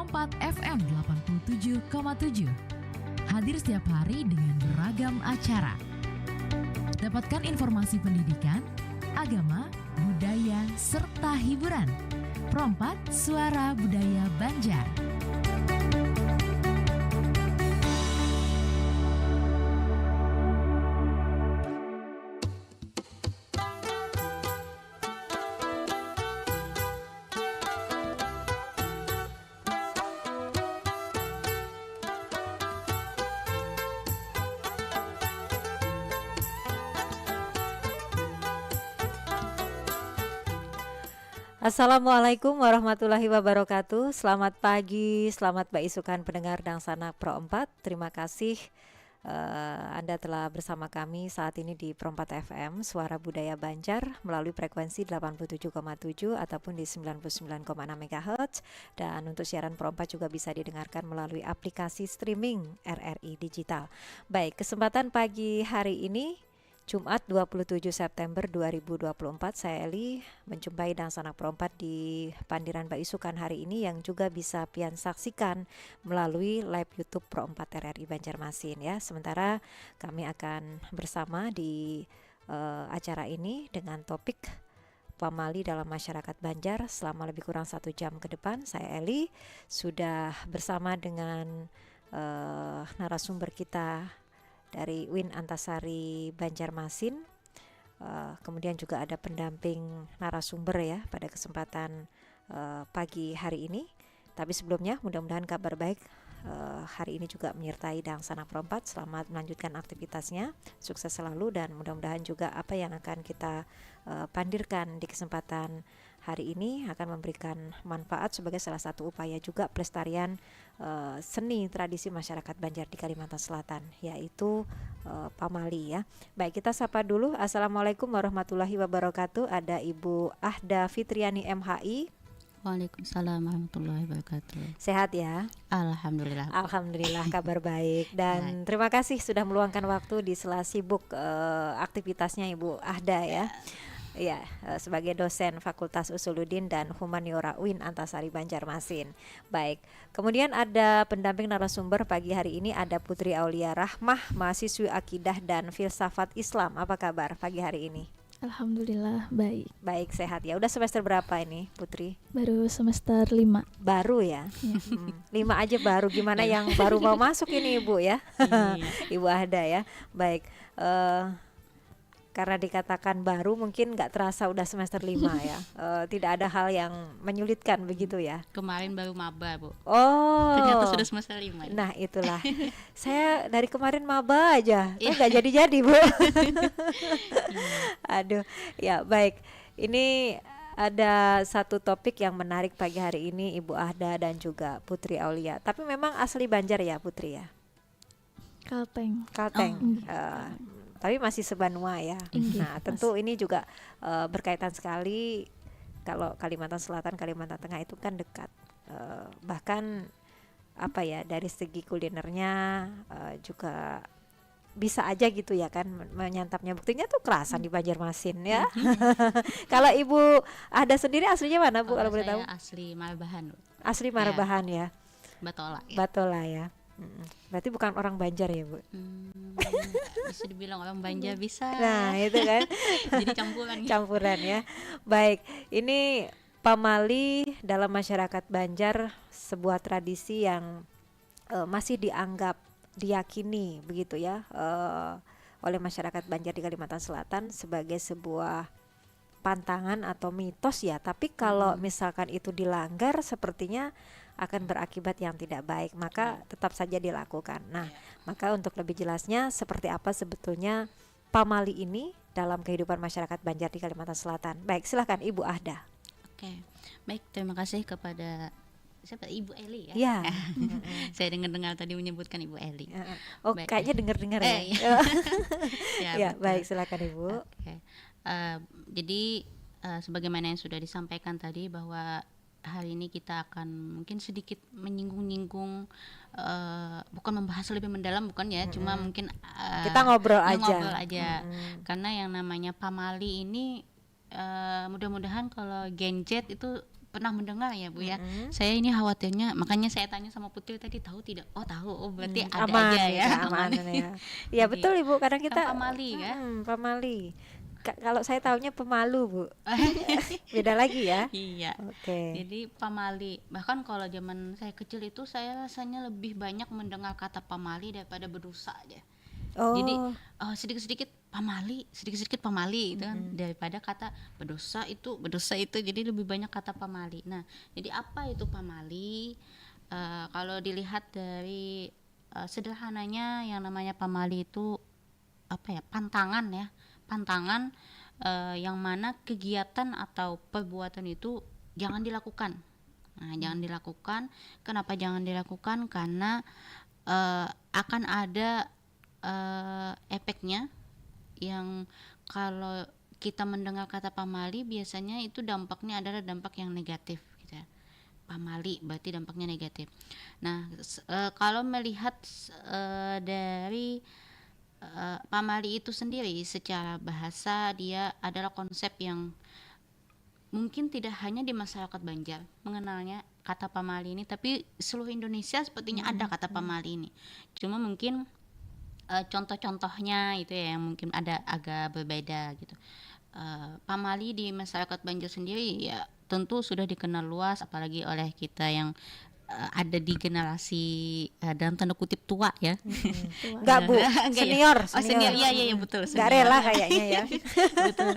Pro 4 FM 87,7. Hadir setiap hari dengan beragam acara. Dapatkan informasi pendidikan, agama, budaya, serta hiburan. Pro 4 Suara Budaya Banjar. Assalamualaikum warahmatullahi wabarakatuh. Selamat pagi, selamat Isukan pendengar Dangsana Pro 4. Terima kasih Anda telah bersama kami saat ini di Pro 4 FM Suara Budaya Banjar melalui frekuensi 87,7 ataupun di 99,6 MHz. Dan untuk siaran Pro 4 juga bisa didengarkan melalui aplikasi streaming RRI Digital. Baik, kesempatan pagi hari ini Jumat 27 September 2024, saya Eli menjumpai Dangsana Pro 4 di Pandiran Isukan hari ini yang juga bisa pian saksikan melalui live YouTube Pro 4 RRI Banjarmasin ya. Sementara kami akan bersama di acara ini dengan topik pamali dalam masyarakat Banjar selama lebih kurang 1 jam ke depan. Saya Eli sudah bersama dengan narasumber kita dari UIN Antasari Banjarmasin. Kemudian juga ada pendamping narasumber ya pada kesempatan pagi hari ini. Tapi sebelumnya mudah-mudahan kabar baik hari ini juga menyertai Dangsana Pro 4. Selamat melanjutkan aktivitasnya, sukses selalu, dan mudah-mudahan juga apa yang akan kita pandirkan di kesempatan hari ini akan memberikan manfaat sebagai salah satu upaya juga pelestarian seni tradisi masyarakat Banjar di Kalimantan Selatan, yaitu pamali ya. Baik, kita sapa dulu. Assalamualaikum warahmatullahi wabarakatuh. Ada Ibu Ahda Fitriani MHI. Waalaikumsalam warahmatullahi wabarakatuh. Sehat ya? Alhamdulillah. Alhamdulillah, kabar baik. Dan terima kasih sudah meluangkan waktu di sela sibuk aktivitasnya Ibu Ahda ya. Ya, sebagai dosen Fakultas Usuluddin dan Humaniora UIN Antasari Banjarmasin. Baik, kemudian ada pendamping narasumber pagi hari ini, ada Putri Aulia Rahmah, mahasiswi Akidah dan Filsafat Islam. Apa kabar pagi hari ini? Alhamdulillah baik. Baik, sehat ya. Udah semester berapa ini, Putri? Baru semester 5. Baru ya? 5 aja baru. Gimana yang baru mau masuk ini Ibu ya? Ibu Ahda ya. Baik, karena dikatakan baru mungkin nggak terasa udah semester 5 ya. Tidak ada hal yang menyulitkan begitu ya. Kemarin baru maba, Bu. Oh, ternyata sudah semester 5 ya? Nah itulah. Saya dari kemarin maba aja, nggak jadi-jadi Bu. Aduh, ya baik. Ini ada satu topik yang menarik pagi hari ini Ibu Ahda dan juga Putri Aulia. Tapi memang asli Banjar ya Putri ya? Kalteng. Tapi masih sebanua ya. Nah, tentu ini juga berkaitan sekali. Kalau Kalimantan Selatan, Kalimantan Tengah itu kan dekat. Bahkan apa ya, dari segi kulinernya juga bisa aja gitu ya kan menyantapnya. Buktinya tuh kerasan di Banjarmasin ya. Kalau Ibu ada sendiri aslinya mana Bu, kalau boleh tahu? Asli Marbahan, Bu. Asli Marbahan ya. Batola ya. Batola ya. Berarti bukan orang Banjar ya Bu? Bisa dibilang orang Banjar bisa. Nah itu kan. Jadi campuran. Campuran ya. Baik, ini pamali dalam masyarakat Banjar sebuah tradisi yang masih diyakini begitu ya oleh masyarakat Banjar di Kalimantan Selatan sebagai sebuah pantangan atau mitos ya. Tapi kalau misalkan itu dilanggar sepertinya akan berakibat yang tidak baik, maka tetap saja dilakukan. Nah, maka untuk lebih jelasnya seperti apa sebetulnya pamali ini dalam kehidupan masyarakat Banjar di Kalimantan Selatan. Baik, silakan Ibu Ahda. Oke, baik, terima kasih kepada siapa, Ibu Eli ya? Ya. Saya dengar tadi menyebutkan Ibu Eli. Oh, baik. kayaknya dengar ya. Ya, baik, silakan Ibu. Oke. Jadi sebagaimana yang sudah disampaikan tadi bahwa hari ini kita akan mungkin sedikit menyinggung-nyinggung, bukan membahas lebih mendalam, bukan ya, cuma mungkin kita ngobrol aja. Karena yang namanya pamali ini mudah-mudahan kalau Gen Z itu pernah mendengar ya Bu ya. Mm-mm. Saya ini khawatirnya, makanya saya tanya sama Putri tadi, tahu tidak? Oh tahu, oh berarti ada Aman aja gitu, ya. aman Aman. ya. Iya Jadi, betul Ibu, kadang kita pamali ya. pamali. Kalau saya taunya pemalu Bu, beda lagi ya. Iya. Oke. Jadi pamali, bahkan kalau zaman saya kecil itu saya rasanya lebih banyak mendengar kata pamali daripada berdosa aja. Jadi Oh, sedikit-sedikit pamali gitu kan, daripada kata berdosa itu, jadi lebih banyak kata pamali. Nah, jadi apa itu pamali? Kalau dilihat dari sederhananya, yang namanya pamali itu apa ya? Pantangan ya, pantangan yang mana kegiatan atau perbuatan itu jangan dilakukan. Nah, jangan dilakukan. Kenapa jangan dilakukan? Karena akan ada efeknya yang kalau kita mendengar kata pamali biasanya itu dampaknya adalah dampak yang negatif gitu ya. Pamali berarti dampaknya negatif. Nah, kalau melihat dari pamali itu sendiri secara bahasa, dia adalah konsep yang mungkin tidak hanya di masyarakat Banjar mengenalnya kata pamali ini, tapi seluruh Indonesia sepertinya ada kata pamali ini. Cuma mungkin contoh-contohnya itu ya yang mungkin ada agak berbeda gitu. Pamali di masyarakat Banjar sendiri ya tentu sudah dikenal luas, apalagi oleh kita yang ada di generasi dalam tanda kutip tua ya. enggak Bu, Enggak ya? senior, Oh senior, iya betul. Enggak Senior. rela kayaknya ya. Betul.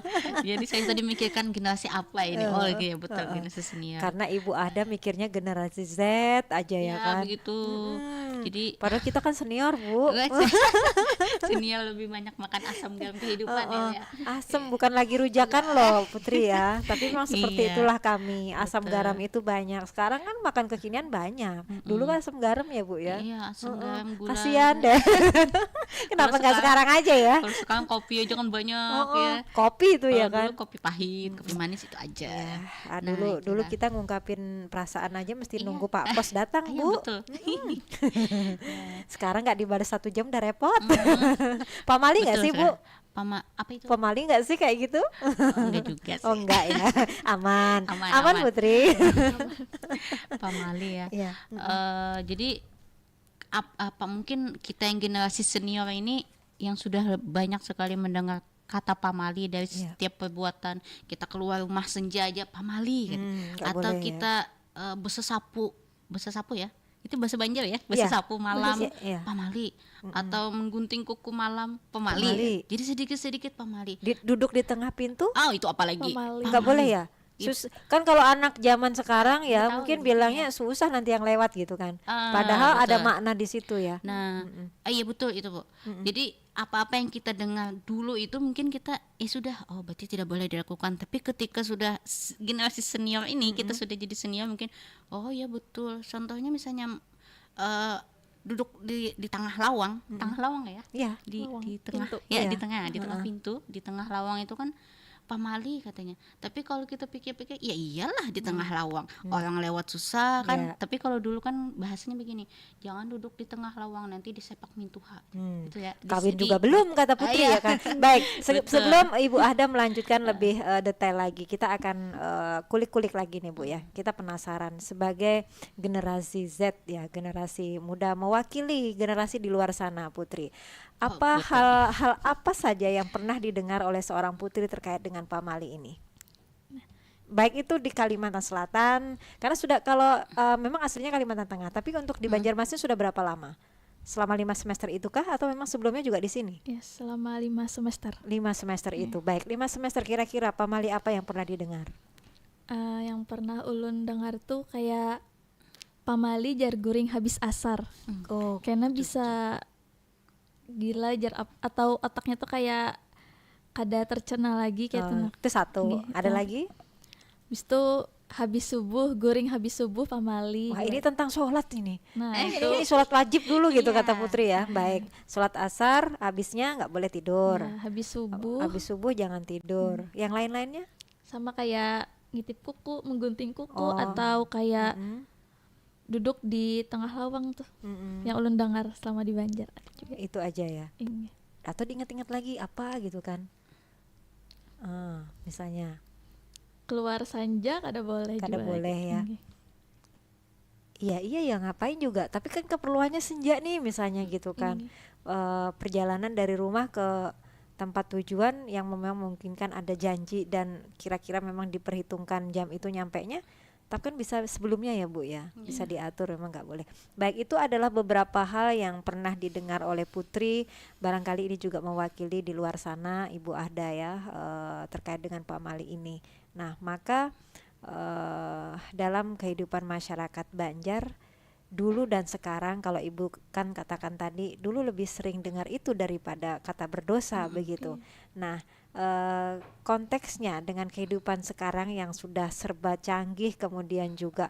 Jadi saya tadi mikirkan generasi apa ini? Oh iya betul, generasi senior. Karena Ibu ada mikirnya generasi Z aja ya kan. Begitu. Jadi Padahal kita kan senior Bu. senior lebih banyak makan asam dalam kehidupan ya. Asam bukan lagi rujakan loh Putri ya. Tapi memang seperti Iya. itulah kami. Asam Betul. garam itu banyak. Sekarang kan makan kekinian banyak. Dulu kan asam garam ya Bu ya. Iya, asam garam, gula. Kasihan deh. Kenapa nggak sekarang aja ya? Kalau sekarang kopi aja kan banyak ya. Kopi itu ya Kalau kan. dulu kopi pahit, kopi manis itu aja. Dulu itulah. kita ngungkapin perasaan aja mesti nunggu Pak Pos datang Iya, Bu. betul. Sekarang nggak dibalas 1 jam udah repot. Pamali nggak Betul sih Bu? sekali. Apa itu? Pemali nggak sih kayak gitu? Enggak juga sih. Oh enggak ya, aman, Aman. Putri. Pamali ya. Iya. Jadi apa mungkin kita yang generasi senior ini yang sudah banyak sekali mendengar kata pamali dari setiap perbuatan. Kita keluar rumah senja aja pamali gitu. Nggak Atau boleh kita bersesapu ya. Itu bahasa Banjar ya, bersesapu malam Iya. pamali, atau menggunting kuku malam Pamali. pamali. Jadi sedikit-sedikit pamali. Duduk di tengah pintu Itu apa lagi? Pamali. nggak boleh ya? Kan kalau anak zaman sekarang ya Nggak tahu mungkin ya, bilangnya susah nanti yang lewat gitu kan. Ah, Padahal ada betul. makna di situ ya. Nah, iya betul itu Bu. Jadi apa-apa yang kita dengar dulu itu mungkin kita sudah berarti tidak boleh dilakukan. Tapi ketika sudah generasi senior ini kita sudah jadi senior mungkin ya betul. Contohnya misalnya duduk di tengah lawang, tengah lawang ya? Iya. Di tengah pintu. ya Iya. di tengah pintu, di tengah lawang itu kan pamali katanya. Tapi kalau kita pikir-pikir ya iyalah di tengah lawang. Orang lewat susah kan. Iya. Tapi kalau dulu kan bahasanya begini, jangan duduk di tengah lawang nanti disepak mintuha. Gitu ya. Kawin juga belum kata Putri iya. ya kan. Baik, Betul. sebelum Ibu Ada melanjutkan lebih detail lagi, kita akan kulik-kulik lagi nih Bu ya. Kita penasaran sebagai generasi Z ya, generasi muda mewakili generasi di luar sana Putri. Apa hal apa saja yang pernah didengar oleh seorang Putri terkait dengan pamali ini? Baik itu di Kalimantan Selatan, karena sudah kalau memang aslinya Kalimantan Tengah, tapi untuk di Banjarmasin sudah berapa lama? Selama 5 semester itukah atau memang sebelumnya juga di sini? Ya, selama 5 semester. 5 semester itu. Baik, 5 semester kira-kira pamali apa yang pernah didengar? Yang pernah ulun dengar tuh kayak pamali jar guring habis asar. Oh, Karena bisa gila atau otaknya tuh kayak kada tercerna lagi kayak tuh. itu satu. Nih, Ada itu. lagi? Habis itu habis subuh, guring habis subuh pamali. Wah, ini tentang sholat ini. Nah, Ini sholat wajib dulu gitu Iya. kata Putri ya. Baik, sholat asar habisnya nggak boleh tidur. nah, habis subuh Habis subuh jangan tidur. Yang lain-lainnya? sama kayak ngitip kuku, menggunting kuku Oh. atau kayak Mm, duduk di tengah lawang tuh. mm-mm. Yang ulun dengar selama di Banjar ada juga. Itu aja ya. Ini. Atau diingat-ingat lagi apa gitu kan? Misalnya keluar sanja kada boleh Kada juga boleh gitu. ya. Iya iya ya, ngapain juga, tapi kan keperluannya senja nih misalnya gitu kan. Perjalanan dari rumah ke tempat tujuan yang memang memungkinkan ada janji dan kira-kira memang diperhitungkan jam itu nyampenya, tapi kan bisa sebelumnya ya Bu ya, bisa diatur, memang nggak boleh. Baik, itu adalah beberapa hal yang pernah didengar oleh Putri, barangkali ini juga mewakili di luar sana Ibu Ahda ya, terkait dengan pamali ini. Nah maka dalam kehidupan masyarakat Banjar dulu dan sekarang, kalau Ibu kan katakan tadi dulu lebih sering dengar itu daripada kata berdosa begitu. Nah, konteksnya dengan kehidupan sekarang yang sudah serba canggih, kemudian juga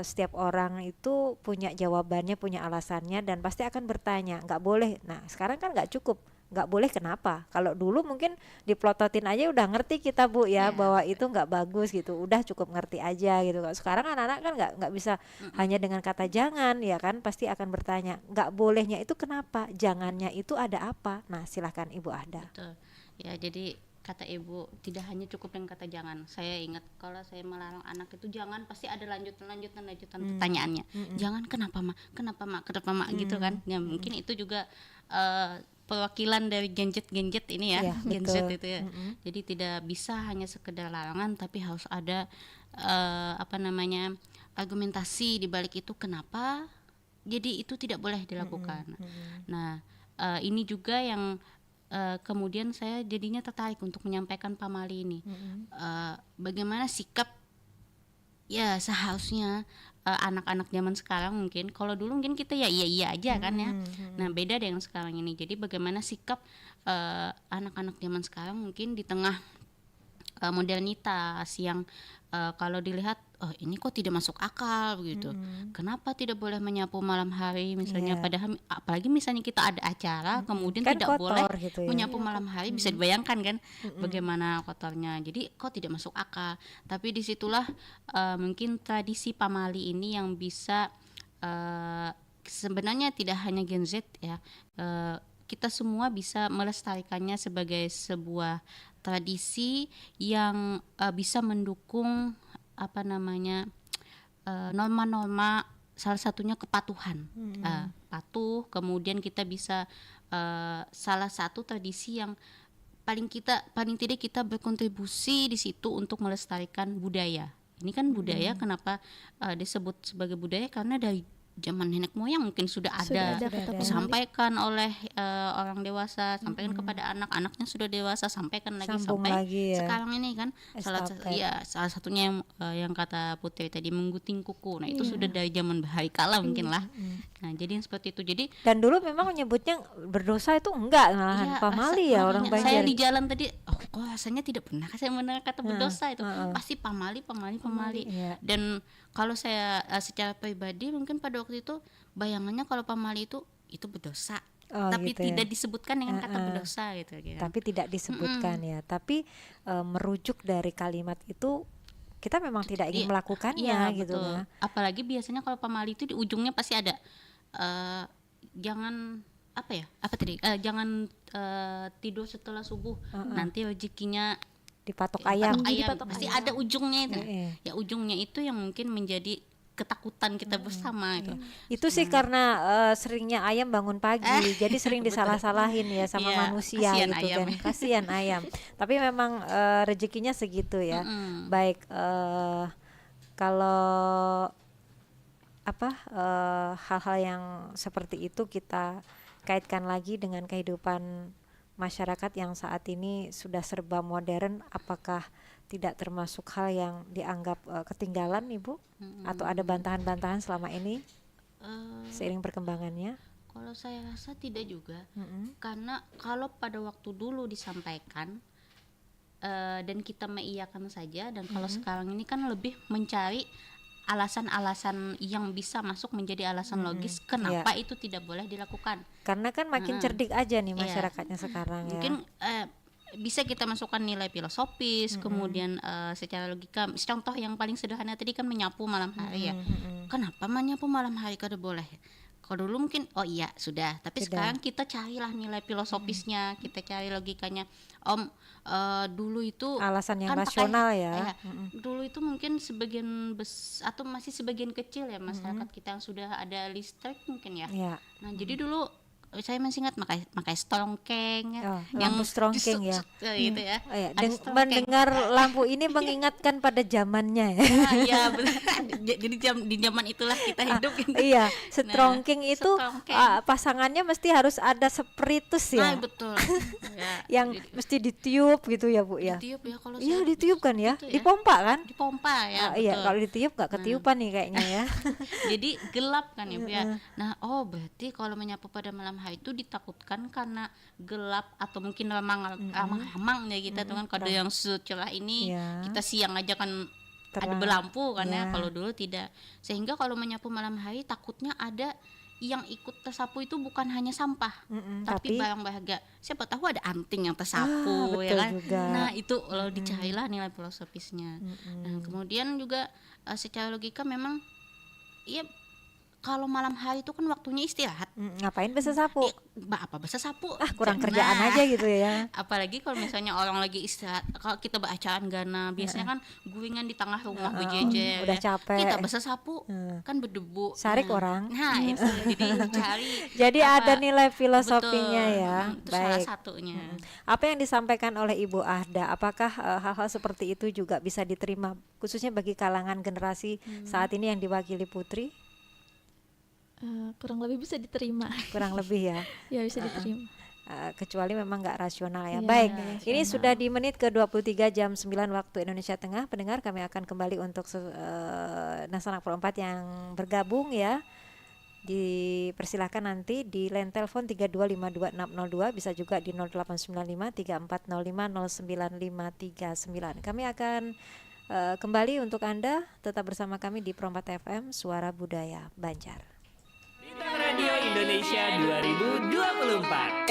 setiap orang itu punya jawabannya, punya alasannya, dan pasti akan bertanya, nggak boleh. Nah, sekarang kan nggak cukup, nggak boleh kenapa? Kalau dulu mungkin diplototin aja udah ngerti kita Bu ya, bahwa itu nggak bagus gitu, udah cukup ngerti aja gitu. Kalau sekarang anak-anak kan nggak bisa hanya dengan kata jangan ya kan, pasti akan bertanya nggak bolehnya itu kenapa, jangannya itu ada apa. Nah silahkan Ibu Ahda. Betul. Ya, jadi kata Ibu tidak hanya cukup dengan kata jangan. Saya ingat kalau saya melarang anak itu jangan, pasti ada lanjutan pertanyaannya. Jangan kenapa mak? Kenapa mak? Kenapa mak? Gitu kan. Ya mungkin itu juga perwakilan dari gadget ini ya, Iya, gadget betul. itu ya. Jadi tidak bisa hanya sekedar larangan, tapi harus ada argumentasi di balik itu kenapa. Jadi itu tidak boleh dilakukan. Nah, ini juga yang kemudian saya jadinya tertarik untuk menyampaikan pamali ini. Bagaimana sikap ya seharusnya anak-anak zaman sekarang. Mungkin kalau dulu mungkin kita ya iya aja kan ya. Nah beda dengan sekarang ini. Jadi bagaimana sikap anak-anak zaman sekarang mungkin di tengah modernitas yang kalau dilihat ini kok tidak masuk akal begitu. Kenapa tidak boleh menyapu malam hari misalnya, padahal apalagi misalnya kita ada acara kemudian Kan tidak kotor boleh gitu ya. menyapu malam hari, bisa dibayangkan kan bagaimana kotornya. Jadi kok tidak masuk akal. Tapi disitulah mungkin tradisi pamali ini yang bisa sebenarnya tidak hanya Gen Z ya, kita semua bisa melestarikannya sebagai sebuah tradisi yang bisa mendukung norma-norma, salah satunya kepatuhan. Patuh, kemudian kita bisa salah satu tradisi yang paling tidak kita berkontribusi di situ untuk melestarikan budaya. Ini kan budaya, kenapa disebut sebagai budaya, karena dari zaman nenek moyang mungkin sudah ada kata disampaikan oleh orang dewasa, sampaikan kepada anak-anaknya sudah dewasa, sampaikan lagi Sambung sampai lagi ya. sekarang ini kan Estafet. salah satunya yang kata Putri tadi menggunting kuku. Nah itu sudah dari zaman bahari kala mungkin lah. Nah jadi yang seperti itu. Jadi Dan dulu memang menyebutnya berdosa itu enggak, malahan pamali ya orang makanya Banjar. saya di jalan tadi, kok rasanya tidak pernah saya mendengar kata berdosa itu. Pasti pamali. Iya. Dan kalau saya secara pribadi mungkin pada waktu itu bayangannya kalau pamali itu berdosa. Oh, Tapi gitu ya. tidak disebutkan dengan kata berdosa gitu. Tapi tidak disebutkan ya. Tapi merujuk dari kalimat itu kita memang tidak ingin melakukannya gitu betul. kan. Apalagi biasanya kalau pamali itu di ujungnya pasti ada jangan jangan tidur setelah subuh, nanti rezekinya Dipatok ayam. pasti ada ujungnya itu. Iya. Ya ujungnya itu yang mungkin menjadi ketakutan kita bersama itu. Itu sih karena seringnya ayam bangun pagi, jadi sering disalah-salahin ya sama Iya, manusia kasihan gitu ayam kan. ya. Kasihan ayam. Tapi memang rezekinya segitu ya. Baik, kalau hal-hal yang seperti itu kita kaitkan lagi dengan kehidupan masyarakat yang saat ini sudah serba modern, apakah tidak termasuk hal yang dianggap ketinggalan Ibu? Atau ada bantahan-bantahan selama ini seiring perkembangannya? Kalau saya rasa tidak juga, karena kalau pada waktu dulu disampaikan dan kita mengiyakan saja, dan kalau sekarang ini kan lebih mencari alasan-alasan yang bisa masuk menjadi alasan logis kenapa itu tidak boleh dilakukan. Karena kan makin cerdik aja nih masyarakatnya sekarang mungkin ya. Bisa kita masukkan nilai filosofis, kemudian secara logika. Contoh yang paling sederhana tadi kan menyapu malam hari ya. Kenapa menyapu malam hari kada boleh? Kalau dulu mungkin oh iya sudah, tapi Sudah. sekarang kita carilah nilai filosofisnya, kita cari logikanya. Om, dulu itu Alasan yang kan rasional pakai, ya. dulu itu mungkin sebagian atau masih sebagian kecil ya masyarakat kita yang sudah ada listrik mungkin ya. Ya. Nah jadi dulu saya masih ingat pakai strongkeng Oh, lampu strongkeng ya. gitu ya. Oh ya, Ada strongkeng. mendengar lampu ini mengingatkan pada zamannya ya. Ah, iya benar. Jadi di zaman itulah kita hidup gitu. Iya, strongking itu strongking. pasangannya mesti harus ada spiritus ya, Ah, betul. Ya, yang jadi mesti ditiup gitu ya Bu ya. ditiup ya kalau Iya saya ditiup kan ya, gitu ya. dipompa kan? dipompa ya. Iya, betul. kalau ditiup nggak ketiupan nih kayaknya ya. Jadi gelap kan ya Bu ya. Nah, berarti kalau menyapu pada malam hari itu ditakutkan karena gelap atau mungkin ramang-ramang ya kita tuh kan kalau yang secerah ini Iya. kita siang aja kan ada Terang. berlampu kan ya. Iya. Kalau dulu tidak. Sehingga kalau menyapu malam hari takutnya ada yang ikut tersapu itu bukan hanya sampah, tapi tapi barang berharga. Siapa tahu ada anting yang tersapu ya betul kan. juga. Nah, itu kalau dicarilah nilai filosofisnya. Nah, kemudian juga secara logika memang ya kalau malam hari itu kan waktunya istirahat. ngapain bisa sapu? Apa bahasa sapu? Kurang kerjaan aja gitu ya. Apalagi kalau misalnya orang lagi istirahat, kalau kita bacaan gana biasanya kan guringan di tengah rumah berjejer. udah ya. capek. Kita bahasa sapu kan berdebu. Sarik orang. Nah, itu jadi cari. Jadi apa- ada nilai filosofinya betul, ya. itu salah Baik. satunya. Apa yang disampaikan oleh Ibu Ahda, apakah hal-hal seperti itu juga bisa diterima khususnya bagi kalangan generasi saat ini yang diwakili Putri? Kurang lebih bisa diterima. Kurang lebih ya. Ya bisa diterima. Kecuali memang nggak rasional ya. Iya, Baik, nggak ini rasional. sudah di menit ke-23 jam 9 waktu Indonesia Tengah. Pendengar, kami akan kembali untuk Nasanak Pro 4 yang bergabung ya. Dipersilahkan nanti di line telepon 32526602, bisa juga di 0895 3405 09539. Kami akan kembali untuk Anda tetap bersama kami di Pro 4 FM Suara Budaya Banjar. Bintang Radio Indonesia 2024.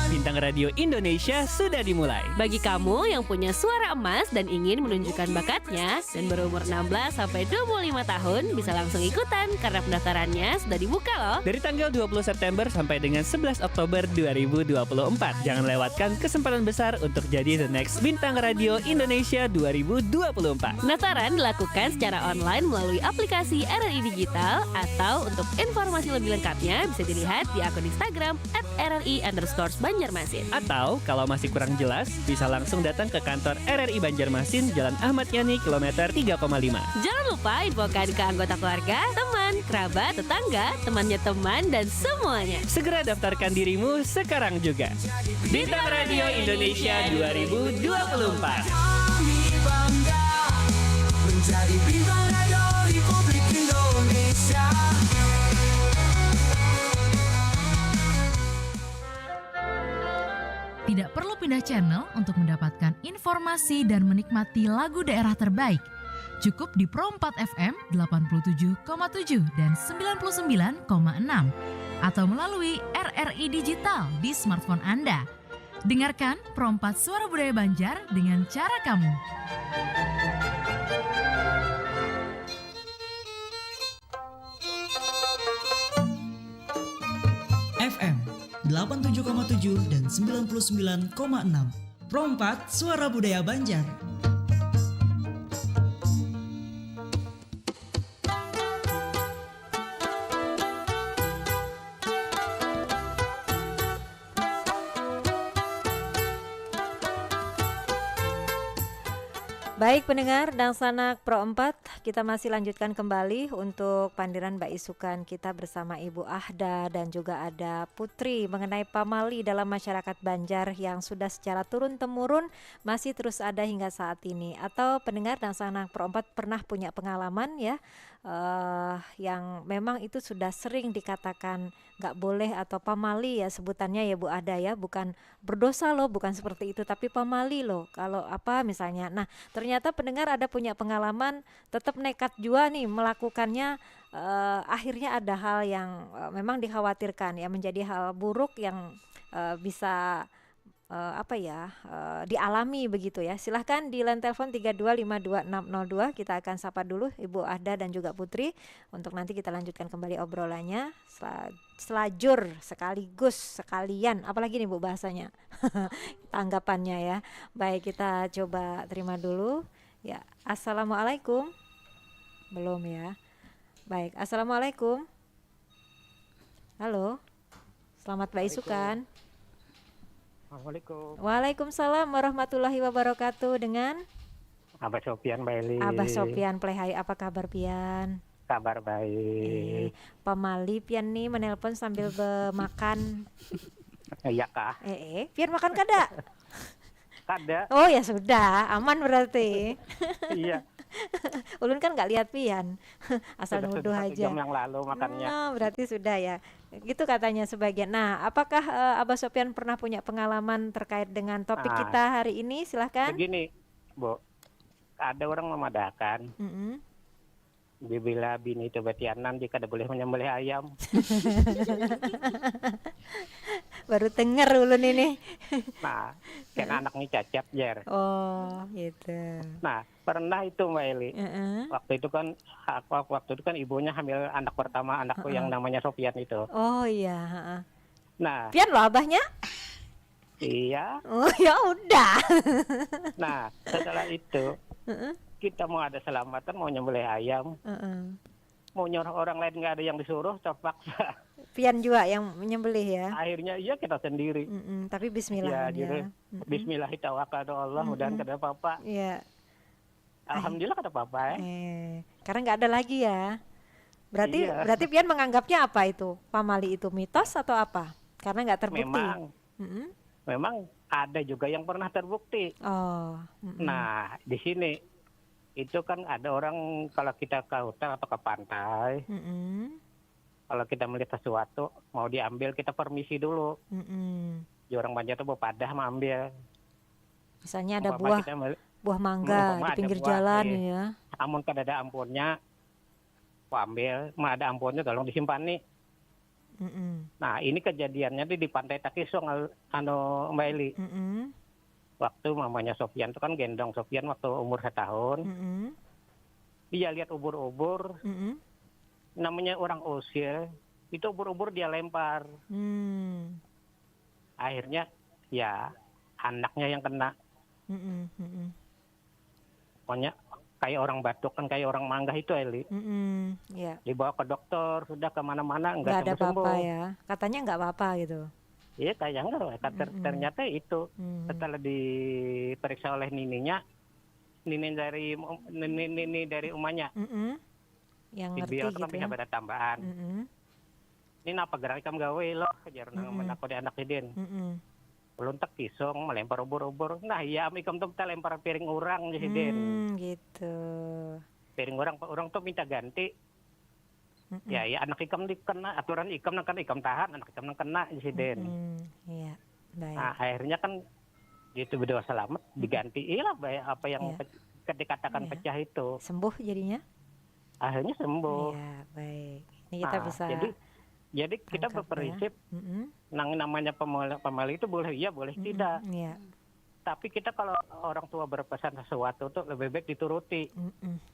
Bintang Radio Indonesia sudah dimulai. Bagi kamu yang punya suara emas dan ingin menunjukkan bakatnya dan berumur 16 sampai 25 tahun bisa langsung ikutan karena pendaftarannya sudah dibuka loh. Dari tanggal 20 September sampai dengan 11 Oktober 2024. Jangan lewatkan kesempatan besar untuk jadi the next Bintang Radio Indonesia 2024. Pendaftaran dilakukan secara online melalui aplikasi RRI Digital atau untuk informasi lebih lengkapnya bisa dilihat di akun Instagram @RRI_Banjarmasin. Atau kalau masih kurang jelas, bisa langsung datang ke kantor RRI Banjarmasin, Jalan Ahmad Yani, kilometer 3,5. Jangan lupa infokan ke anggota keluarga, teman, kerabat, tetangga, temannya teman, dan semuanya. Segera daftarkan dirimu sekarang juga. Bintang Radio Indonesia 2024. Kami bangga menjadi bintang radio Republik Indonesia. Tidak perlu pindah channel untuk mendapatkan informasi dan menikmati lagu daerah terbaik. Cukup di Pro 4 FM 87,7 dan 99,6 atau melalui RRI Digital di smartphone Anda. Dengarkan Pro 4 Suara Budaya Banjar dengan cara kamu. FM 87,7 dan 99,6. Pro 4 Suara Budaya Banjar. Baik pendengar dan sanak Pro 4, kita masih lanjutkan kembali untuk pandiran Mbak Isukan kita bersama Ibu Ahda dan juga ada Putri mengenai pamali dalam masyarakat Banjar yang sudah secara turun-temurun masih terus ada hingga saat ini. Atau pendengar dan sanak Pro 4 pernah punya pengalaman ya yang memang itu sudah sering dikatakan nggak boleh atau pamali ya sebutannya ya Bu Ahda ya, bukan berdosa loh, bukan seperti itu, tapi pamali loh kalau apa misalnya. Nah ternyata pendengar ada punya pengalaman tetap nekat juga nih melakukannya, akhirnya ada hal yang memang dikhawatirkan ya, menjadi hal buruk yang bisa dialami begitu ya. Silahkan di line telepon 3252602. Kita akan sapa dulu Ibu Ahda dan juga Putri untuk nanti kita lanjutkan kembali obrolannya selajur sekaligus sekalian, apalagi nih Bu bahasanya tanggapannya ya. Baik, kita coba terima dulu ya. Assalamualaikum. Belum ya. Baik, assalamualaikum. Halo, selamat Isukan. Assalamualaikum. Waalaikumsalam warahmatullahi wabarakatuh. Dengan Abah Sofian Mbak Eli. Abah Sofian Plehai, apa kabar Pian? Kabar baik. Pamali Pian nih menelpon sambil makan. Iya kah? Pian makan kada? Kada. Oh ya sudah, aman berarti. Iya. Ulun kan nggak lihat Pian, asal nuduh Sudah 1 aja. jam yang lalu makannya. Nah, berarti sudah ya. Gitu katanya sebagian. Nah, apakah Abah Sofian pernah punya pengalaman terkait dengan topik kita hari ini? Silahkan. Begini, Bu. Ada orang memadakan. Bila bini itu betianan jika ada boleh menyembelih ayam. Baru denger ulun ini. Nah, kan anaknya cacat Jer. Oh, gitu. Nah, pernah itu Mbak Eli. Waktu itu kan ibunya hamil anak pertama anakku yang namanya Sofian itu. Oh iya. Nah, Pian loh abahnya? iya. Oh ya udah. Nah, setelah itu kita mau ada selamatan, mau nyembelih ayam, mau nyuruh orang lain nggak ada yang disuruh, terpaksa. Pian juga yang menyembelih ya. Akhirnya iya kita sendiri. Tapi Bismillah Ya. Bismillah tawakkaltu Allah, mudahan kada apa-apa. Iya. Alhamdulillah kada apa-apa. Karena nggak ada lagi ya. Berarti Pian menganggapnya apa itu? Pamali itu mitos atau apa? Karena nggak terbukti. Memang ada juga yang pernah terbukti. Oh. Nah, di sini itu kan ada orang kalau kita ke hutan atau ke pantai, kalau kita melihat sesuatu mau diambil kita permisi dulu. Di orang Banjar itu padah mau ambil. Misalnya ada buah mangga di pinggir jalan ya. Amun kada ada ampunnya, ambil. Mau ada ampunnya tolong disimpan nih. Nah ini kejadiannya di pantai Takisong Mbak Eli. Waktu mamanya Sofian itu kan gendong Sofian waktu umur 1 tahun. Dia lihat ubur-ubur. Namanya orang usil, itu ubur-ubur dia lempar. Akhirnya ya anaknya yang kena. Pokoknya kayak orang batuk kan kayak orang manggah itu Eli. Dibawa ke dokter, sudah kemana-mana nggak ada apa-apa ya. Katanya nggak apa-apa gitu. Iya kayak enggak. Ternyata itu setelah diperiksa oleh nini dari umanya. Yang ngerti gitu gitu ya. Ada tambahan. Ini apa gerak kamu gawe loh kejar menako di anak idin. Belum tak kisong melempar ubur-ubur. Nah iya amikam tuh kita lempar piring orang jadi den. Gitu. Piring orang tuh minta ganti. Ya anak ikam dikena aturan ikam tahan anak ikam kena insiden. Iya, baik. Nah akhirnya kan gitu berdoa selamat diganti lah apa yang dikatakan pecah itu. Sembuh jadinya? Akhirnya sembuh. Iya, baik. Ini kita bisa. Jadi kita berprinsip namanya pemali itu boleh iya boleh tidak. Iya. Tapi kita kalau orang tua berpesan sesuatu tuh lebih baik dituruti.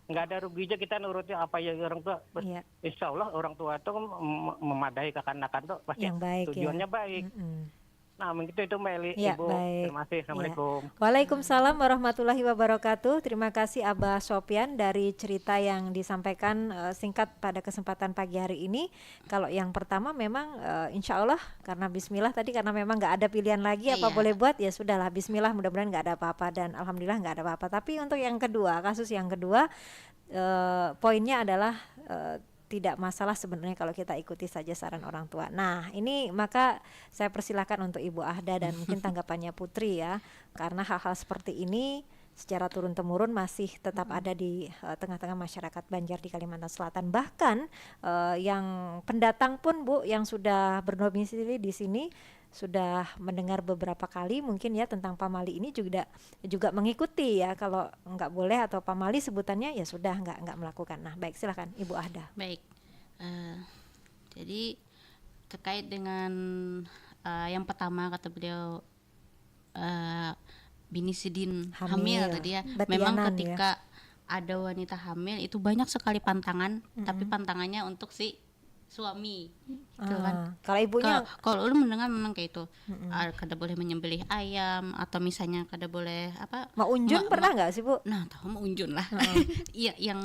Nggak ada ruginya kita nuruti apa yang orang tua. Insya Allah orang tua itu memadai kekanakan tuh pasti yang baik, tujuannya baik. Nah begitu itu Mbak Eli, ya, Ibu. Baik. Terima kasih. Assalamualaikum. Waalaikumsalam warahmatullahi wabarakatuh. Terima kasih Abah Sofian dari cerita yang disampaikan singkat pada kesempatan pagi hari ini. Kalau yang pertama memang insya Allah karena Bismillah tadi karena memang nggak ada pilihan lagi apa boleh buat ya sudahlah Bismillah mudah-mudahan nggak ada apa-apa dan Alhamdulillah nggak ada apa-apa. Tapi untuk yang kedua kasus yang kedua poinnya adalah tidak masalah sebenarnya kalau kita ikuti saja saran orang tua. Nah ini maka saya persilahkan untuk Ibu Ahda dan mungkin tanggapannya Putri ya. Karena hal-hal seperti ini secara turun-temurun masih tetap ada di tengah-tengah masyarakat Banjar di Kalimantan Selatan. Bahkan yang pendatang pun Bu yang sudah berdomisili di sini sudah mendengar beberapa kali mungkin ya tentang pamali ini juga mengikuti ya kalau nggak boleh atau pamali sebutannya ya sudah nggak melakukan. Nah baik silahkan Ibu Ahda. Baik, jadi terkait dengan yang pertama kata beliau Bini Sidin Hamil. hamil tadi ya. Berarti Memang Yanan, ketika ada wanita hamil itu banyak sekali pantangan, tapi pantangannya untuk si suami gitu kan. Kalau ibunya Kalau lu mendengar memang kayak itu, kada boleh menyembelih ayam atau misalnya kada boleh apa? mau unjun pernah nggak sih Bu? Nah, tahu mau unjun lah. Iya, yang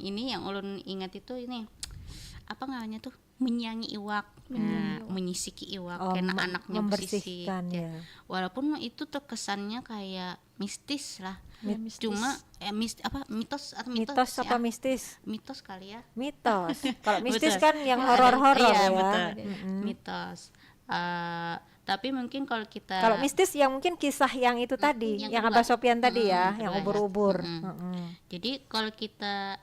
ini yang ulun ingat itu ini apa namanya tuh, menyangi iwak, menyisiki iwak, karena anaknya bersisik. Membersihkan ya. Walaupun itu terkesannya kayak mistis lah, mistis. cuma mitos atau Mitos ya? apa mistis? Mitos kali ya. Mitos. Kalau mistis Betul. kan yang horor-horor Iya, ya. betul. Mitos. Tapi mungkin kalau kita Kalau mistis yang mungkin kisah yang itu tadi, yang yang kedua. Abah Sopyan tadi ya, yang kedua ya. ubur-ubur. Jadi kalau kita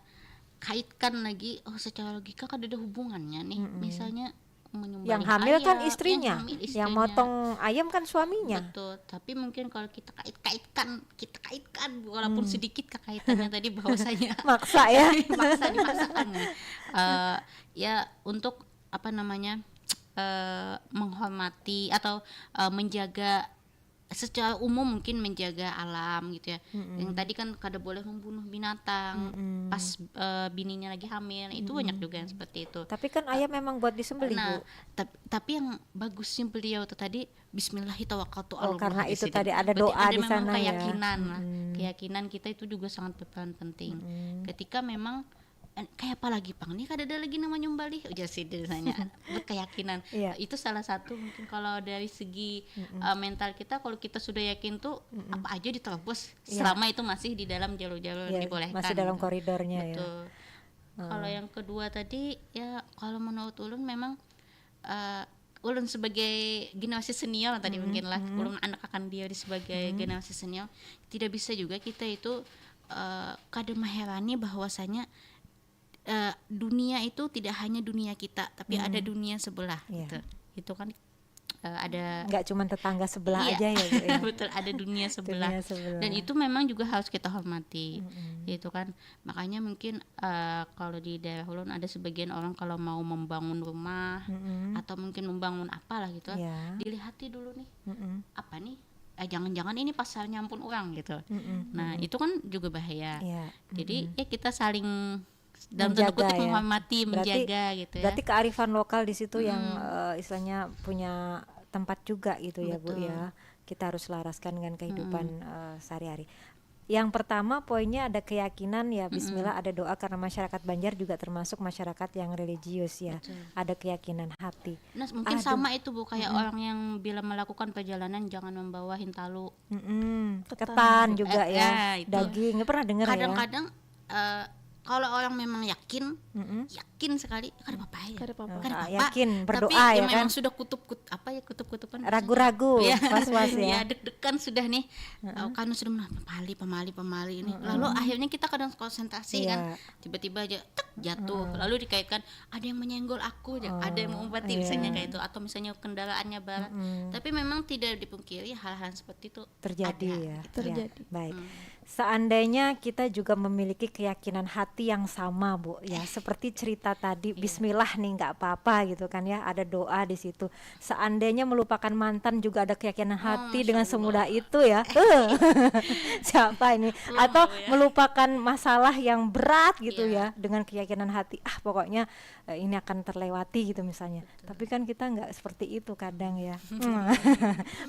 kaitkan lagi, secara logika kan ada hubungannya nih. Misalnya menyembelih Yang hamil kan ayam, istrinya, yang hamil yang istrinya. motong ayam kan suaminya. Betul, tapi mungkin kalau kita kaitkan walaupun sedikit kekaitannya tadi bahwasanya Maksa ya. dipaksakan ya untuk apa namanya menghormati atau menjaga secara umum, mungkin menjaga alam gitu ya. Yang tadi kan kada boleh membunuh binatang pas bininya lagi hamil, itu banyak juga yang seperti itu. Tapi kan ayam memang buat disembelih Nah, Bu. tapi yang bagusnya beliau itu tadi Bismillahirrahmanirrahim. Oh, karena itu tadi ada doa di sana ya. Keyakinan lah. Keyakinan kita itu juga sangat berperan penting. Ketika memang kayak apa lagi Pang, ini kan ada lagi namanya nyumbali udah sih desanya keyakinan. Iya. Itu salah satu mungkin kalau dari segi mental kita, kalau kita sudah yakin tuh apa aja diterobos selama itu masih di dalam jalur-jalur Iya, dibolehkan, masih dalam gitu. koridornya ya. Betul. Kalau yang kedua tadi ya, kalau menurut ulun memang ulun sebagai generasi senior tadi mungkin lah, ulun anak akan dia sebagai generasi senior, tidak bisa juga kita itu kada mengherani bahwasanya dunia itu tidak hanya dunia kita, tapi ada dunia sebelah. Iya. Itu kan ada Nggak cuma tetangga sebelah iya, aja ya Bu ya. betul, ada dunia sebelah. Dunia sebelah. Dan itu memang juga harus kita hormati. Itu kan makanya mungkin kalau di daerah ulun ada sebagian orang kalau mau membangun rumah atau mungkin membangun apalah gitu, Iya. dilihati dulu nih apa nih, jangan-jangan ini pasar nyampun orang gitu. Nah itu kan juga bahaya. Iya. Jadi ya kita saling dalam tanda Menjaga kutip ya. menghormati, menjaga gitu ya. Berarti kearifan lokal di situ yang istilahnya punya tempat juga gitu ya Bu Betul. ya. Kita harus selaraskan dengan kehidupan sehari-hari. Yang pertama poinnya ada keyakinan ya, Bismillah, ada doa, karena masyarakat Banjar juga termasuk masyarakat yang religius ya. Ada keyakinan hati. Nah mungkin sama itu Bu, kayak orang yang bila melakukan perjalanan jangan membawa hintalu. Ketan juga ya, itu. daging. Pernah dengar ya? Kadang-kadang kalau orang memang yakin sekali, kada apa-apa ya. Kada apa-apa. Kada apa-apa. Yakin, berdoa tapi ya memang kan? sudah kutub-kutupan. Ragu-ragu, Ya. was-was Ya, ya. deg-degan sudah nih. Karena sudah pemali ini. Lalu akhirnya kita kadang konsentrasi kan, Iya. tiba-tiba aja jatuh. Lalu dikaitkan ada yang menyenggol aku, ada yang mengobati misalnya kayak itu, atau misalnya kendaraannya barat. Tapi memang tidak dipungkiri hal-hal seperti itu Terjadi ada, ya. gitu. Terjadi. Ya, baik. Seandainya kita juga memiliki keyakinan hati yang sama Bu ya, seperti cerita tadi, Bismillah nih nggak apa-apa gitu kan ya, ada doa di situ. Seandainya melupakan mantan juga ada keyakinan hati dengan semudah itu ya. Siapa ini? Atau melupakan masalah yang berat gitu ya dengan keyakinan hati. Pokoknya ini akan terlewati gitu misalnya. Tapi kan kita nggak seperti itu kadang ya.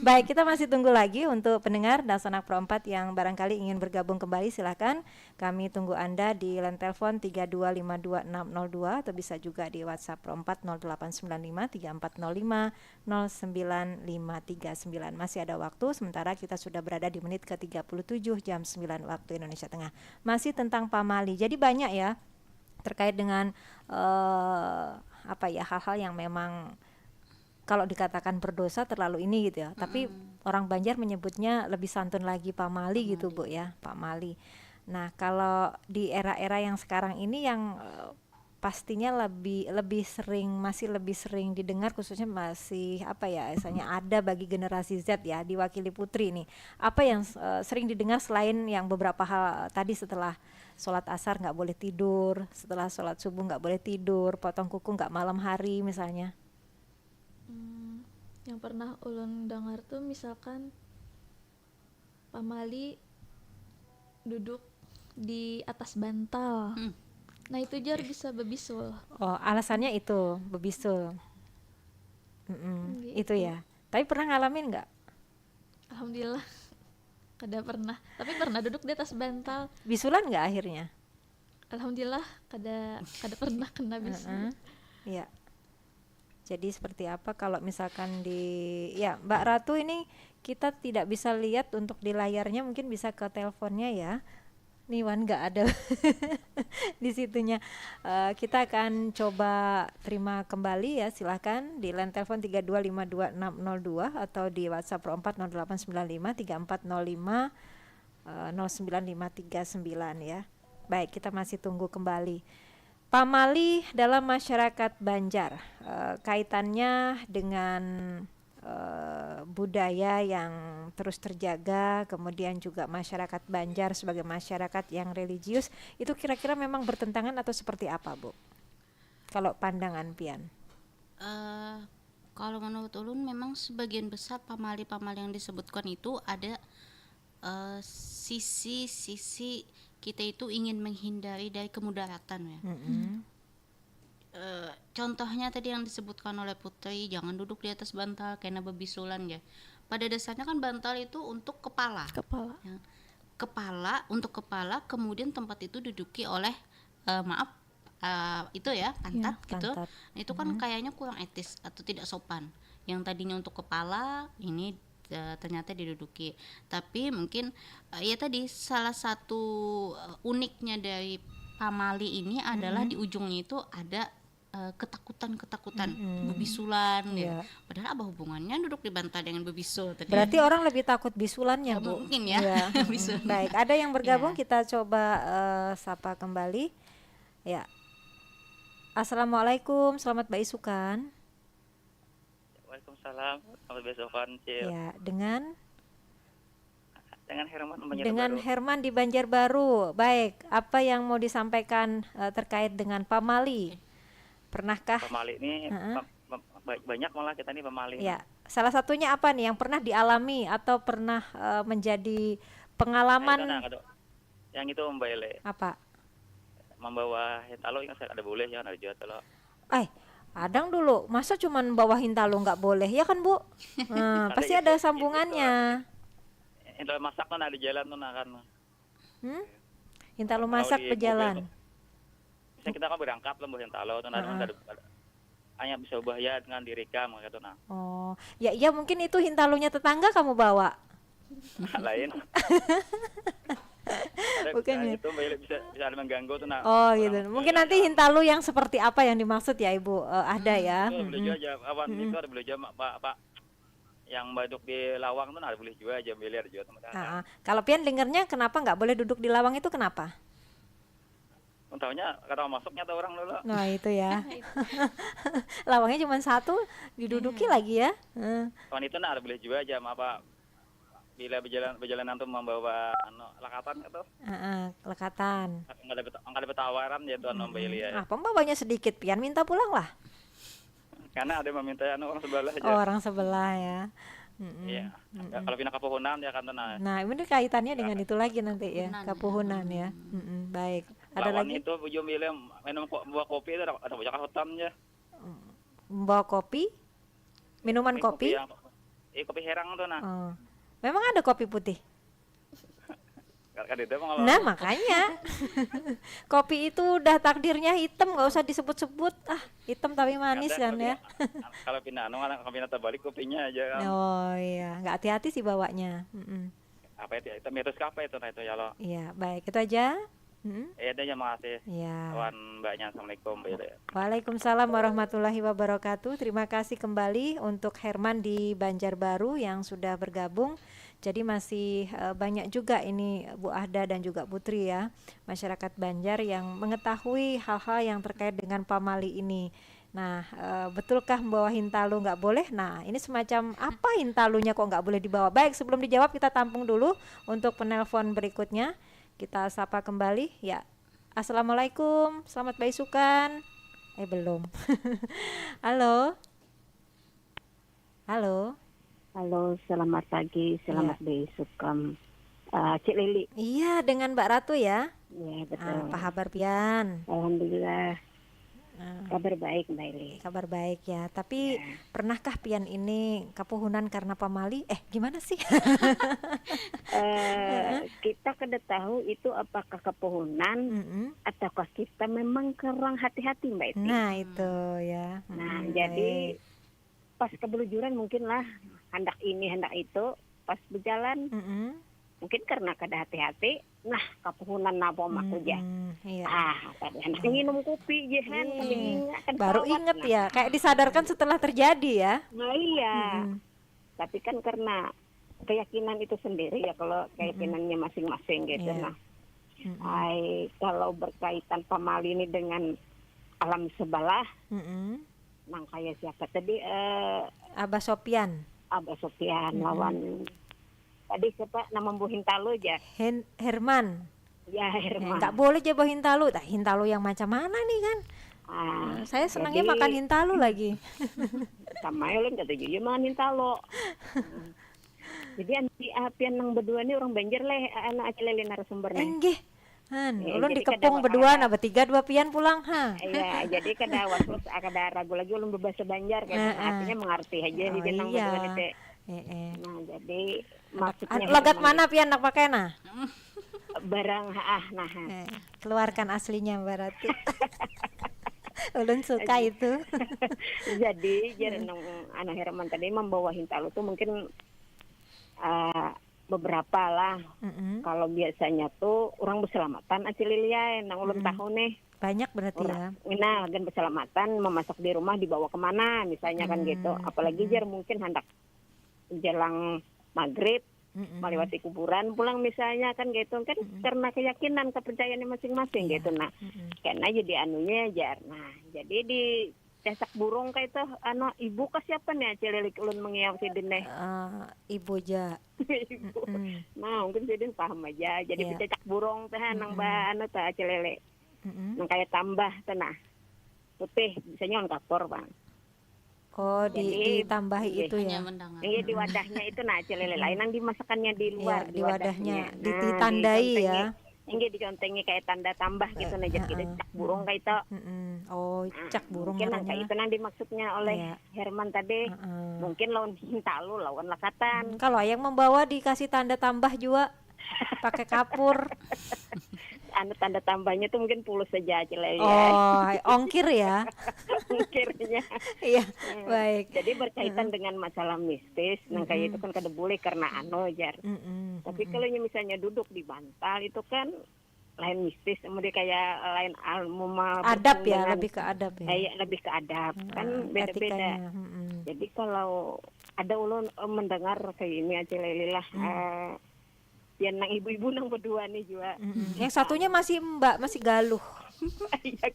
Baik, kita masih tunggu lagi untuk pendengar dan Sanak Pro 4 yang barangkali ingin bergabung kembali, silakan. Kami tunggu Anda di line telepon 3252602 atau bisa juga di WhatsApp Pro 4 0895 3405 09539. Masih ada waktu, sementara kita sudah berada di menit ke-37 jam 9 waktu Indonesia Tengah. Masih tentang pamali. Jadi banyak ya terkait dengan hal-hal yang memang kalau dikatakan berdosa terlalu ini gitu ya. Tapi orang Banjar menyebutnya lebih santun lagi pamali gitu Bu ya, pamali. Nah, kalau di era-era yang sekarang ini yang pastinya masih lebih sering didengar, khususnya masih misalnya ada bagi generasi Z ya, diwakili Putri nih. Apa yang sering didengar selain yang beberapa hal tadi, setelah sholat asar nggak boleh tidur, setelah sholat subuh nggak boleh tidur, potong kuku nggak malam hari misalnya? Yang pernah ulun dengar tuh misalkan pamali duduk di atas bantal. Nah itu jar bisa bebisul. Oh, alasannya itu bebisul. Gitu. Itu ya. Tapi pernah ngalamin nggak? Alhamdulillah kada pernah. Tapi pernah duduk di atas bantal. Bisulan nggak akhirnya? Alhamdulillah kada pernah kena bisul. Iya. Jadi seperti apa kalau misalkan ya Mbak Ratu ini kita tidak bisa lihat untuk di layarnya, mungkin bisa ke teleponnya ya. Nih Wan nggak ada di situnya. Kita akan coba terima kembali ya, silahkan di line telepon 3252602 atau di WhatsApp Pro 4 0895 3405 09539 ya. Baik, kita masih tunggu kembali. Pamali dalam masyarakat Banjar, kaitannya dengan budaya yang terus terjaga, kemudian juga masyarakat Banjar sebagai masyarakat yang religius, itu kira-kira memang bertentangan atau seperti apa, Bu? Kalau pandangan Pian? Kalau menurut ulun memang sebagian besar pamali-pamali yang disebutkan itu ada sisi-sisi kita itu ingin menghindari dari kemudaratan ya. Contohnya tadi yang disebutkan oleh Putri, jangan duduk di atas bantal karena bebisulan ya. Pada dasarnya kan bantal itu untuk kepala. Ya. Untuk kepala, kemudian tempat itu diduduki oleh itu ya pantat Ya, gitu. pantat. Nah, itu kan kayaknya kurang etis atau tidak sopan. Yang tadinya untuk kepala ini ternyata diduduki. Tapi mungkin ya tadi salah satu uniknya dari pamali ini adalah di ujungnya itu ada ketakutan bebisulan ya. Padahal apa hubungannya duduk di bantal dengan bebisul tadi? Berarti orang lebih takut bisulannya, Bu. Mungkin ya. Iya. Bisul. Baik, ada yang bergabung, Ya. kita coba sapa kembali. Ya. Assalamualaikum, selamat beisukan. Waalaikumsalam, selamat besokan, Cil. Ya, dengan Herman Herman di Banjarbaru. Baik, apa yang mau disampaikan terkait dengan pamali? Pernahkah? Pamali ini banyak malah kita nih pamali. Ya, salah satunya apa nih yang pernah dialami atau pernah menjadi pengalaman? Yang itu Mbak Ele. Apa? Membawa hintalo yang ada boleh ya, ada juga talo. Adang dulu, masa cuman bawa hintalo nggak boleh ya kan, Bu? Pasti ada sambungannya. Hintalo masak tuh ada jalan tuh kan. Hintalo masak berjalan. Misalnya kita kan berangkat lah bawa hintalo tuh ada hanya bisa bahaya dengan direkam gitu nah. Oh, ya mungkin itu hintalonya tetangga kamu bawa. Lain. Bukan ya? Itu bisa mengganggu tuh nah. Oh gitu. Mungkin nanti hintalo yang seperti apa yang dimaksud ya Ibu? Ada ya. Itu boleh juga aja awan itu ada boleh juga Pak yang baduk di lawang tuh ada boleh juga aja miliar juga teman-teman. Kalau Pian dengernya kenapa nggak boleh duduk di lawang itu kenapa? Tahunya kata masuknya tuh orang dulu. Nah itu ya. Lawangnya cuma satu diduduki lagi ya. Kawan itu ada boleh juga aja apa bila berjalanan tuh membawa lekatan gitu. Lekatan. Enggak ada tawaran ya tuan Mbak ya. Pembawanya sedikit, Pian minta pulang lah. Karena ada yang meminta orang sebelah aja. Oh, orang sebelah ya. Iya. Kalau pindah kapuhunan ya kan tenang. Nah, ini kaitannya dengan itu lagi nanti ya, kapuhunan ya. Baik. Ada lawan lagi? Itu ujung milih minum buah kopi itu ada banyak hutan ya. Membawa kopi? Minuman kopi? Kopi herang tuh nah. Memang ada kopi putih? Nah makanya kopi itu udah takdirnya hitam, nggak usah disebut-sebut, hitam tapi manis kan ya. Kalau pindah terbalik kopinya aja kan. Oh iya, nggak hati-hati sih bawanya. Apa itu hitam itu apa itu nah itu ya lo. Iya baik, itu aja. Ada ya, makasih. Ya. Kawan mbaknya, assalamualaikum. Waalaikumsalam warahmatullahi wabarakatuh. Terima kasih kembali untuk Herman di Banjarbaru yang sudah bergabung. Jadi masih banyak juga ini Bu Ahda dan juga Putri ya, masyarakat Banjar yang mengetahui hal-hal yang terkait dengan pamali ini. Nah, betulkah membawa hintalo nggak boleh? Nah, ini semacam apa hintalunya kok nggak boleh dibawa? Baik, sebelum dijawab kita tampung dulu untuk penelpon berikutnya. Kita sapa kembali ya. Assalamualaikum, selamat beisukan. Belum. Halo. Halo, selamat pagi, selamat beisukan. Cik Lili. Iya, dengan Mbak Ratu ya. Iya, betul. Apa kabar Pian? Alhamdulillah. Kabar baik, Mbak Eli. Kabar baik ya. Tapi pernahkah Pian ini kepuhunan karena pamali? Gimana sih? Kita kada tahu itu apakah kepuhunan ataukah kita memang kurang hati-hati, Mbak Eti. Nah, itu ya. Nah, jadi pas kebelujuran mungkinlah hendak ini hendak itu pas berjalan mungkin karena kada hati-hati, nah kepuhunan nabo maku ja. Iya. Tadi hendak minum kopi jehan, baru inget ya, kayak disadarkan setelah terjadi ya. Nah iya. Tapi kan karena keyakinan itu sendiri ya, kalau keyakinannya masing-masing gitu. Nah, kalau berkaitan pamali ini dengan alam sebelah, nang kayak siapa tadi? Abah Sopian lawan tadi siapa nama Bu Hintalu aja? Herman. Ya, Herman. Nggak boleh aja bawa Hintalu. Hintalu yang macam mana nih kan? Saya senangnya makan Hintalu lagi. Sama ya kata juga makan Hintalu. Jadi anti apian nang berdua nih orang Banjar leh, anak Aceh lele narasumbernya. Enggih. Ulun dikepung berdua, nah bertiga dua pian pulang Iya, jadi kada was-was, kada ragu lagi ulun berbahasa Banjar kan, artinya mengerti aja di nang berdua nih. Nah, jadi maksudnya logat mana pian nak pakai barang keluarkan aslinya Mbak Ratu. Ulun suka itu. Jadi anak Herman tadi membawa Hintalu tuh mungkin beberapa lah. Kalau biasanya tuh orang berselamatan Aceh Lilian nang ulun tahu nih. Banyak berarti ya. Nah, dan berselamatan memasak di rumah dibawa kemana misalnya kan gitu. Apalagi jar mungkin hendak jelang maghrib melewati kuburan pulang misalnya kan gitu kan, karena keyakinan kepercayaannya masing-masing gitu. Nah, karena jadi anunya jar. Nah, jadi di cesak burung kayak itu ibu ke siapa nih Aceh Lili ulun mengiau sidin nih? Ibu aja. Ibu. Nah, mungkin sidin paham aja. Jadi cesak burung teh nang teh Aceh Lili. Nang kayak tambah tenah putih biasanya on kapor Bang. Jadi ditambahi itu ya. Iya, di wadahnya itu Aceh Lili lain yang dimasakannya di luar. Di wadahnya ditandai ya. Ini dicontengi kayak tanda tambah gitu nah, jadi cak burung kayak itu. Cak burung mungkin kayak itu nang dimaksudnya oleh Herman tadi. Mungkin lawan Hintalu, lawan lakatan. Kalau yang membawa dikasih tanda tambah juga pakai kapur. Tanda tambahnya tuh mungkin pulus saja Aceh Lili. Ongkir ya. Ongkirnya. Iya, baik. Jadi berkaitan dengan masalah mistis, nang kayak itu kan kada boleh karena jar. Tapi kalau misalnya duduk di bantal itu kan lain mistis, kemudian kayak lain adab ya, lebih ke adab ya. Lebih ke adab, kan beda-beda. Jadi kalau ada ulun mendengar kayak ini Aceh Lili lah. Yang nang ibu-ibu nang berdua nih juga. Yang satunya masih Mbak, masih galuh. Iya,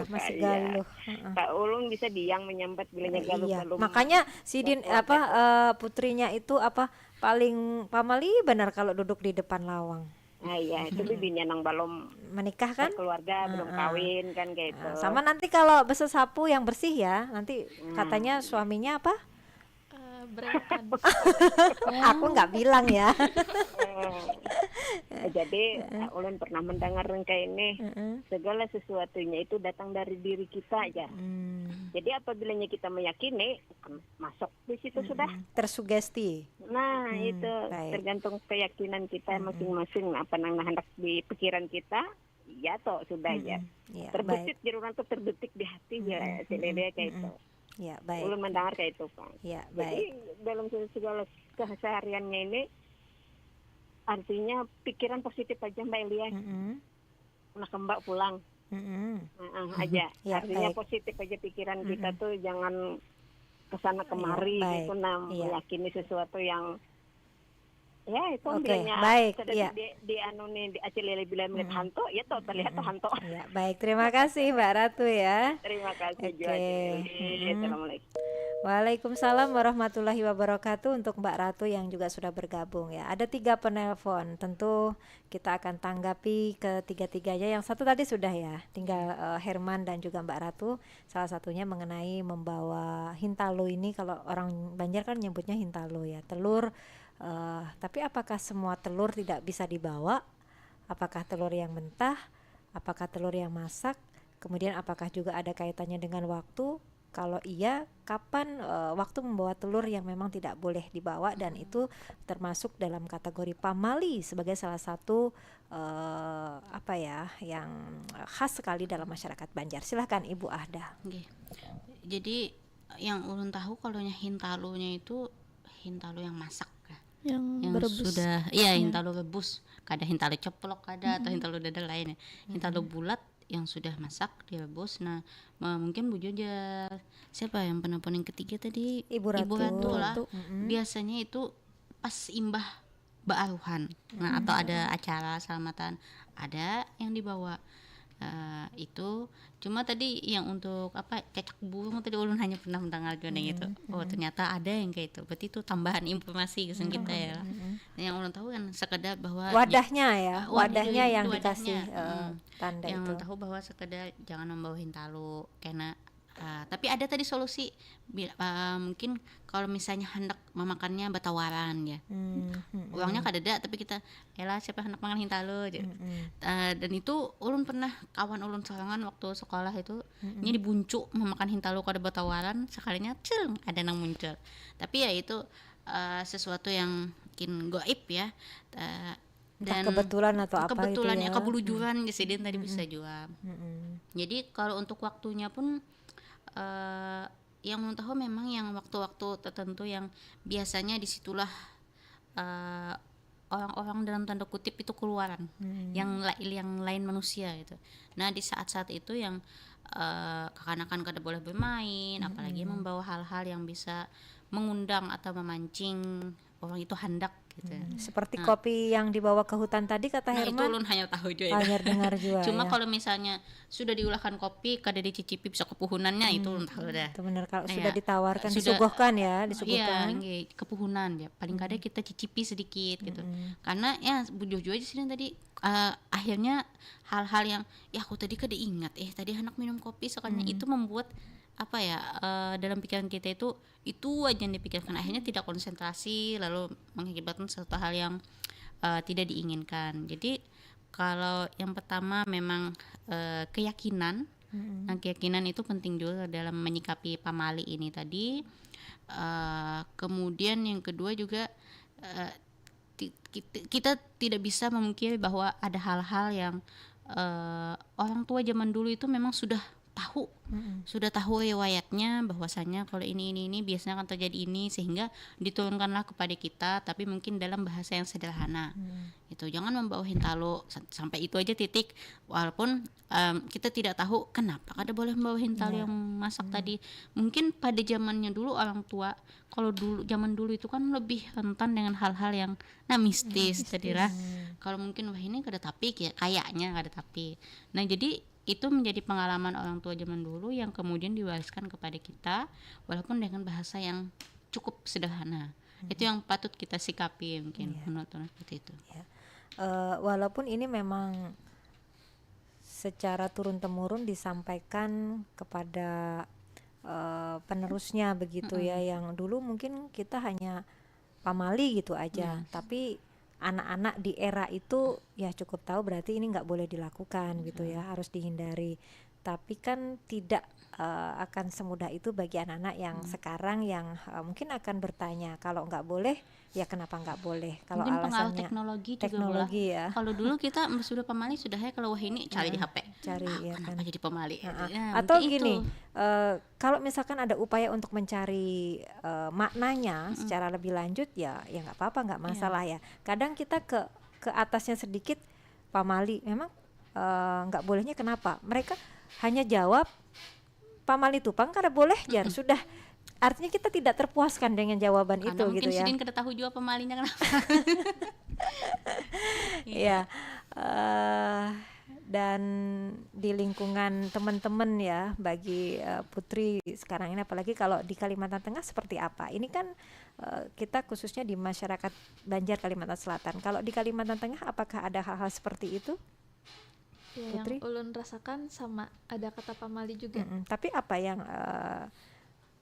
masih galuh. Kak Ulung bisa diang menyambat bilanya galuh. Makanya Sidin putrinya itu paling pamali benar kalau duduk di depan lawang. Iya, itu bibinya nang belum menikah kan? Keluarga belum kawin kan kayak itu. Sama nanti kalau besesapu yang bersih ya, nanti katanya suaminya apa? Berewokan. Aku nggak bilang ya. Jadi ulun pernah mendengar kayak ini, segala sesuatunya itu datang dari diri kita aja. Jadi apabila kita meyakini, masuk di situ sudah. Tersugesti. Nah itu tergantung keyakinan kita masing-masing. Apa yang hendak di pikiran kita, ya toh sudah ya. Terbesit jadi orang tuh terbetik di hati ya, kayak itu. Ya, baik. Ulun mendengar kayak itu, Pak. Ya, baik. Jadi dalam segala kesehariannya ini artinya pikiran positif aja Mbak Elia. Nah, Mbak pulang. Aja. Ya, artinya baik. positif aja pikiran kita tuh jangan kesana kemari gitu meyakini sesuatu yang itu bilangnya baik. Di anu nih di Aceh Lili bilang melihat hantu, ya toh terlihat tuh hantu. Ya, baik. Terima kasih Mbak Ratu ya. Terima kasih juga. Assalamualaikum. Waalaikumsalam warahmatullahi wabarakatuh untuk Mbak Ratu yang juga sudah bergabung ya. Ada 3 penelpon, tentu kita akan tanggapi ketiga-tiganya. Yang satu tadi sudah ya, tinggal Herman dan juga Mbak Ratu. Salah satunya mengenai membawa hintalo ini, kalau orang Banjar kan nyebutnya hintalo ya, telur. Tapi apakah semua telur tidak bisa dibawa? Apakah telur yang mentah? Apakah telur yang masak? Kemudian apakah juga ada kaitannya dengan waktu? Kalau iya, kapan waktu membawa telur yang memang tidak boleh dibawa, dan itu termasuk dalam kategori pamali sebagai salah satu yang khas sekali dalam masyarakat Banjar. Silahkan Ibu Ahda. Okay. Jadi yang ulun tahu kalau hintalonya itu hintalo yang masak, yang berebus. Sudah hintalo rebus. Kada hintalo ceplok atau hintalo dada lainnya. Hintalo bulat yang sudah masak direbus. Nah, mungkin Bu Joja, siapa yang penelpon yang ketiga tadi? Ibu Ratu lah. Biasanya itu pas imbah baaruhan, atau ada acara selamatan, ada yang dibawa. Itu cuma tadi yang untuk cecak burung tadi ulun hanya pernah mendengar juga gitu. Oh, ternyata ada yang kayak itu. Berarti itu tambahan informasi ke kita ya. Yang ulun tahu kan sekedar bahwa wadahnya yang dikasih tanda yang itu. ulun tahu bahwa sekedar jangan membawa hintalo karena tapi ada tadi solusi mungkin kalau misalnya hendak memakannya batawaran ya. Uangnya kadada tapi kita siapa hendak makan hintalo aja. Dan itu ulun pernah kawan ulun sorangan waktu sekolah itu nya dibuncuk memakan hintalo kada batawaran, sekalinya ada nang muncul. Tapi ya itu sesuatu yang mungkin gaib ya. Dan kebetulan atau apa kebetulan gitu ya. Kebulujuran jadi tadi bisa juga. Jadi kalau untuk waktunya pun yang menurut tahu memang yang waktu-waktu tertentu yang biasanya disitulah orang-orang dalam tanda kutip itu keluaran yang lain manusia gitu. Nah di saat-saat itu yang kekanakan kada boleh bermain, apalagi membawa hal-hal yang bisa mengundang atau memancing orang itu hendak gitu. Seperti kopi yang dibawa ke hutan tadi kata Herman. Itu ulun hanya tahu juga. Hanya dengar juga. Cuma ya. kalau misalnya sudah diulahkan kopi kada dicicipi bisa kepuhunannya itu ulun tahu dah. Itu benar, kalau sudah ditawarkan disuguhkan ya, disuguhkan. Iya, kepuhunan ya. Paling kada kita cicipi sedikit gitu. Karena ya bujuh-bujuh aja sih tadi akhirnya hal-hal yang aku tadi kada ingat tadi anak minum kopi sekalinya itu membuat dalam pikiran kita itu aja yang dipikirkan, akhirnya tidak konsentrasi lalu mengakibatkan suatu hal yang tidak diinginkan. Jadi kalau yang pertama memang keyakinan. Nah, keyakinan itu penting juga dalam menyikapi pamali ini tadi. Kemudian yang kedua juga kita tidak bisa memungkiri bahwa ada hal-hal yang orang tua zaman dulu itu memang sudah tahu riwayatnya bahwasanya kalau ini biasanya akan terjadi ini, sehingga diturunkanlah kepada kita, tapi mungkin dalam bahasa yang sederhana. Itu jangan membawa hintalo sampai itu aja titik. Walaupun kita tidak tahu kenapa kada boleh membawa hintalo yang masak tadi. Mungkin pada zamannya dulu orang tua, kalau zaman dulu itu kan lebih rentan dengan hal-hal yang mistis tadi lah. Kalau mungkin ini kada tapi kayaknya kada tapi. Nah, jadi itu menjadi pengalaman orang tua zaman dulu yang kemudian diwariskan kepada kita walaupun dengan bahasa yang cukup sederhana. Itu yang patut kita sikapi mungkin menurut seperti itu. Walaupun ini memang secara turun-temurun disampaikan kepada penerusnya begitu ya, yang dulu mungkin kita hanya pamali gitu aja, tapi anak-anak di era itu ya cukup tahu berarti ini nggak boleh dilakukan gitu ya, harus dihindari. Tapi kan tidak akan semudah itu bagi anak-anak yang sekarang yang mungkin akan bertanya kalau nggak boleh ya kenapa nggak boleh, kalau mungkin alasannya teknologi ya. Kalau dulu kita sudah pamali sudah kalau ini cari di HP ya kan, jadi pamali atau gini kalau misalkan ada upaya untuk mencari maknanya secara lebih lanjut ya nggak apa-apa, nggak masalah ya. Kadang kita ke atasnya sedikit pamali memang nggak bolehnya kenapa, mereka hanya jawab pamali tupang kada boleh jar sudah. Artinya kita tidak terpuaskan dengan jawaban karena itu mungkin gitu ya. Sidin kada tahu juga pemalinya kenapa. dan di lingkungan teman-teman ya bagi Putri sekarang ini, apalagi kalau di Kalimantan Tengah seperti apa? Ini kan kita khususnya di masyarakat Banjar Kalimantan Selatan. Kalau di Kalimantan Tengah apakah ada hal-hal seperti itu? Ya, Putri? yang ulun rasakan sama ada kata pamali juga. Tapi apa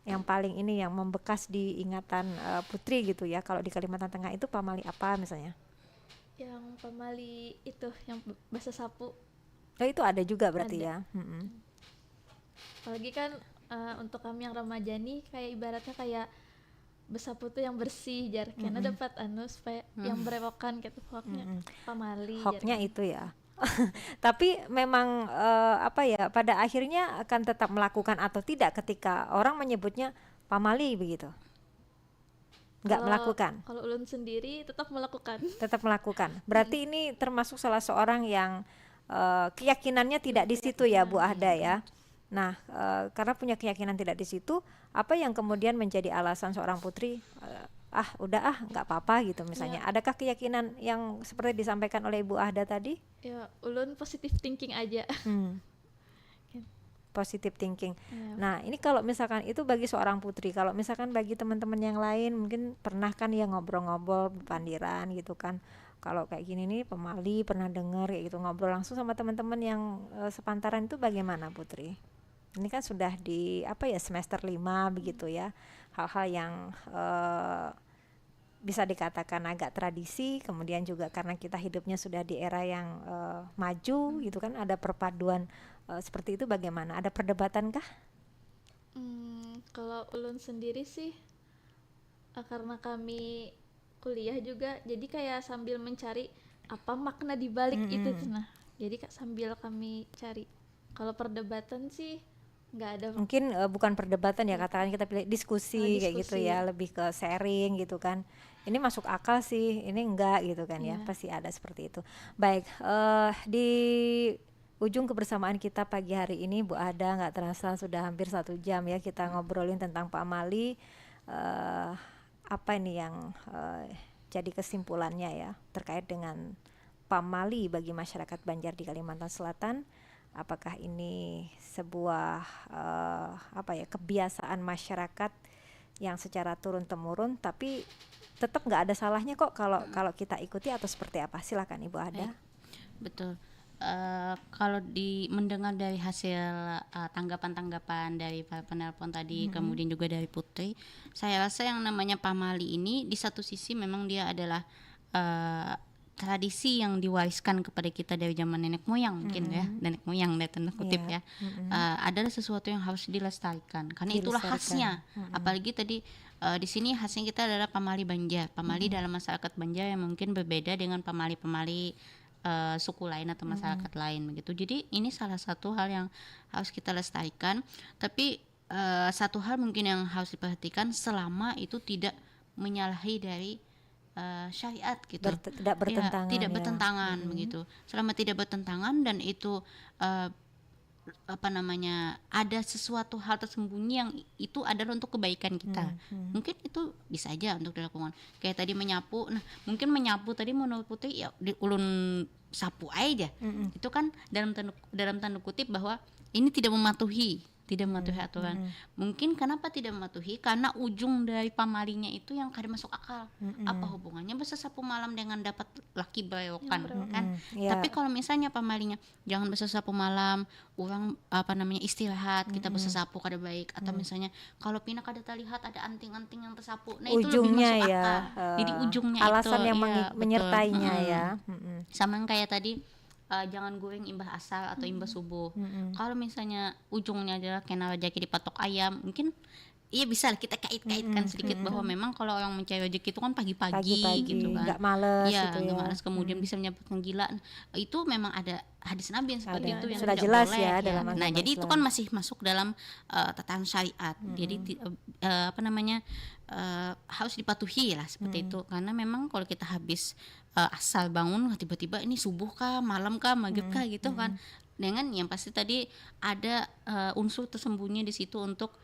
yang paling ini yang membekas di ingatan Putri gitu ya? Kalau di Kalimantan Tengah itu pamali apa misalnya? Yang pamali itu yang bahasa sapu. Oh, itu ada juga berarti Ada. ya. Apalagi kan untuk kami yang ramajani kayak ibaratnya kayak besapu tuh yang bersih jar karena dapat supaya yang berewokan gitu hoknya pamali Hoknya itu ya. Tapi memang apa ya, pada akhirnya akan tetap melakukan atau tidak ketika orang menyebutnya pamali begitu? Nggak melakukan? Kalau ulun sendiri tetap melakukan. Tetap melakukan. Berarti ini termasuk salah seorang yang keyakinannya tidak di situ ya Bu Ahda ya. Nah, karena punya keyakinan tidak di situ, apa yang kemudian menjadi alasan seorang Putri udah nggak apa-apa gitu misalnya? Ya. Adakah keyakinan yang seperti disampaikan oleh Ibu Ahda tadi? Ya, ulun positive thinking aja. Positive thinking. Ya. Nah, ini kalau misalkan itu bagi seorang Putri, kalau misalkan bagi teman-teman yang lain mungkin pernah kan ya ngobrol-ngobrol berpandiran gitu kan. Kalau kayak gini nih pemali pernah dengar kayak gitu, ngobrol langsung sama teman-teman yang sepantaran itu bagaimana Putri? Ini kan sudah di semester 5 begitu ya. Hal-hal yang bisa dikatakan agak tradisi, kemudian juga karena kita hidupnya sudah di era yang maju gitu kan, ada perpaduan seperti itu bagaimana? Ada perdebatan kah? Kalau ulun sendiri sih karena kami kuliah juga, jadi kayak sambil mencari apa makna di balik itu tuh. Nah, jadi sambil kami cari. Kalau perdebatan sih nggak ada. Mungkin bukan perdebatan ya, katakan kita pilih diskusi kayak gitu diskusi. ya, lebih ke sharing gitu kan. Ini masuk akal sih, ini enggak gitu kan ya, Iya. pasti ada seperti itu. Baik, di ujung kebersamaan kita pagi hari ini Bu Ahda, nggak terasa sudah hampir 1 jam ya kita ngobrolin tentang pamali. Apa ini yang jadi kesimpulannya ya terkait dengan pamali bagi masyarakat Banjar di Kalimantan Selatan? Apakah ini sebuah kebiasaan masyarakat yang secara turun temurun, tapi tetap nggak ada salahnya kok kalau kita ikuti, atau seperti apa? Silakan Ibu Ahda. Betul. Kalau mendengar dari hasil tanggapan-tanggapan dari para penelpon tadi, kemudian juga dari Putri, saya rasa yang namanya pamali ini di satu sisi memang dia adalah tradisi yang diwariskan kepada kita dari zaman nenek moyang mungkin ya, nenek moyang tanda kutip ya, adalah sesuatu yang harus dilestarikan karena itulah khasnya. Apalagi tadi di sini khasnya kita adalah pamali Banjar, pamali dalam masyarakat Banjar yang mungkin berbeda dengan pamali-pamali suku lain atau masyarakat lain begitu. Jadi ini salah satu hal yang harus kita lestarikan. Tapi satu hal mungkin yang harus diperhatikan, selama itu tidak menyalahi dari syariat gitu, Tidak bertentangan tidak ya. bertentangan begitu. Selama tidak bertentangan dan itu ada sesuatu hal tersembunyi yang itu adalah untuk kebaikan kita, mungkin itu bisa aja untuk dilakukan. Kayak tadi menyapu, nah mungkin menyapu tadi menurut Putri ya ulun sapu aja, itu kan dalam tanda kutip bahwa ini tidak mematuhi aturan. Mungkin kenapa tidak mematuhi? Karena ujung dari pamalinya itu yang kada masuk akal. Apa hubungannya bersesapu malam dengan dapat laki berewokan kan? Tapi kalau misalnya pamalinya jangan bersesapu malam, orang istirahat, kita bersesapu kada baik, atau misalnya kalau pina kada terlihat ada anting-anting yang tersapu. Nah, itu lebih masuk akal. Jadi ujungnya alasan itu yang betul. menyertainya ya. Sama kayak tadi jangan goreng imbah asar atau imbah subuh. Kalau misalnya ujungnya adalah kena rezeki dipatok ayam, mungkin iya bisa kita kait-kaitkan sedikit bahwa memang kalau orang mencari rezeki itu kan pagi-pagi gitu kan. Nggak males ya, gitu nggak ya. males, kemudian bisa menyebabkan gila. Itu memang ada hadis Nabi yang seperti itu yang sudah tidak jelas boleh ya dalam Nah, agama jadi itu Islam. kan masih masuk dalam tatanan syariat. Jadi harus dipatuhi lah seperti itu, karena memang kalau kita habis asal bangun tiba-tiba ini subuh kah, malam kah, maghrib kah gitu kan, dengan yang pasti tadi ada unsur tersembunyi di situ untuk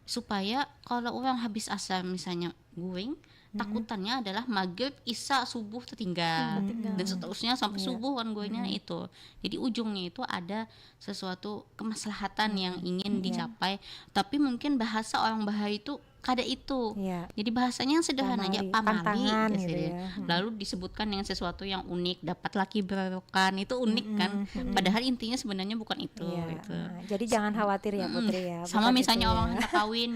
supaya kalau orang habis asar misalnya going, takutannya adalah maghrib, isya, subuh tertinggal, dan seterusnya sampai subuh kan goingnya itu. Jadi ujungnya itu ada sesuatu kemaslahatan yang ingin dicapai, tapi mungkin bahasa orang Bahai itu kada itu. Jadi bahasanya yang sederhana aja, pamali gitu ya. Lalu disebutkan dengan sesuatu yang unik, dapat laki berokan, itu unik kan. Padahal intinya sebenarnya bukan itu gitu. Jadi jangan khawatir ya Putri ya. Sama bukan misalnya itu orang ya. hendak kawin,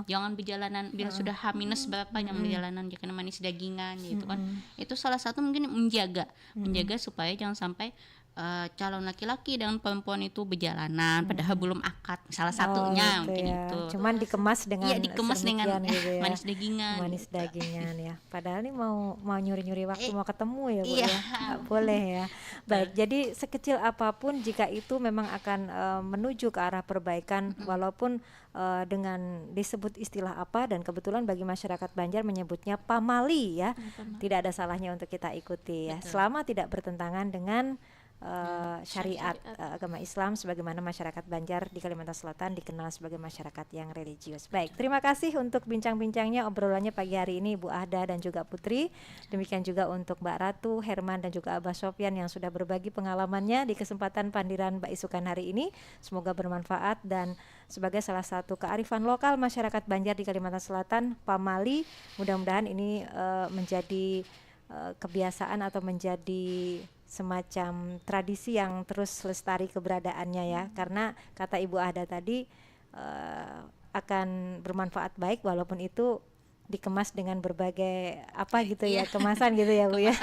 jangan berjalanan bila sudah H- berapa yang berjalanan jangan manis dagingan gitu kan. Itu salah satu mungkin menjaga supaya jangan sampai calon laki-laki dan perempuan itu berjalanan padahal belum akad, salah satunya gitu mungkin ya. itu. Cuman dikemas dengan dikemas dengan gitu ya. manis dagingan. Manis dagingan ya. Padahal ini mau nyuri-nyuri waktu mau ketemu ya Bu iya. ya. Nggak boleh ya. Baik, jadi sekecil apapun jika itu memang akan menuju ke arah perbaikan walaupun dengan disebut istilah apa, dan kebetulan bagi masyarakat Banjar menyebutnya pamali ya. Tidak ada salahnya untuk kita ikuti ya. Selama tidak bertentangan dengan syariat agama Islam, sebagaimana masyarakat Banjar di Kalimantan Selatan dikenal sebagai masyarakat yang religius. Baik, terima kasih untuk bincang-bincangnya, obrolannya pagi hari ini Bu Ahda dan juga Putri. Demikian juga untuk Mbak Ratu, Herman dan juga Abah Sofyan yang sudah berbagi pengalamannya di kesempatan Pandiran Mbak Isukan hari ini. Semoga bermanfaat, dan sebagai salah satu kearifan lokal masyarakat Banjar di Kalimantan Selatan, pamali, mudah-mudahan ini menjadi kebiasaan atau menjadi semacam tradisi yang terus lestari keberadaannya ya, karena kata Ibu Ahda tadi akan bermanfaat baik walaupun itu dikemas dengan berbagai apa gitu ya, kemasan gitu ya Bu ya.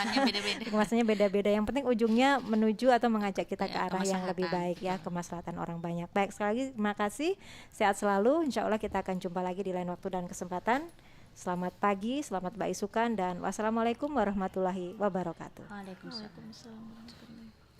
Kemasannya beda-beda. Yang penting ujungnya menuju atau mengajak kita ke arah yang lebih baik ya, kemaslahatan orang banyak. Baik, sekali lagi terima kasih, sehat selalu. Insya Allah kita akan jumpa lagi di lain waktu dan kesempatan. Selamat pagi, selamat Mbak Isukan, dan wassalamualaikum warahmatullahi wabarakatuh. Waalaikumsalam. Waalaikumsalam warahmatullahi wabarakatuh.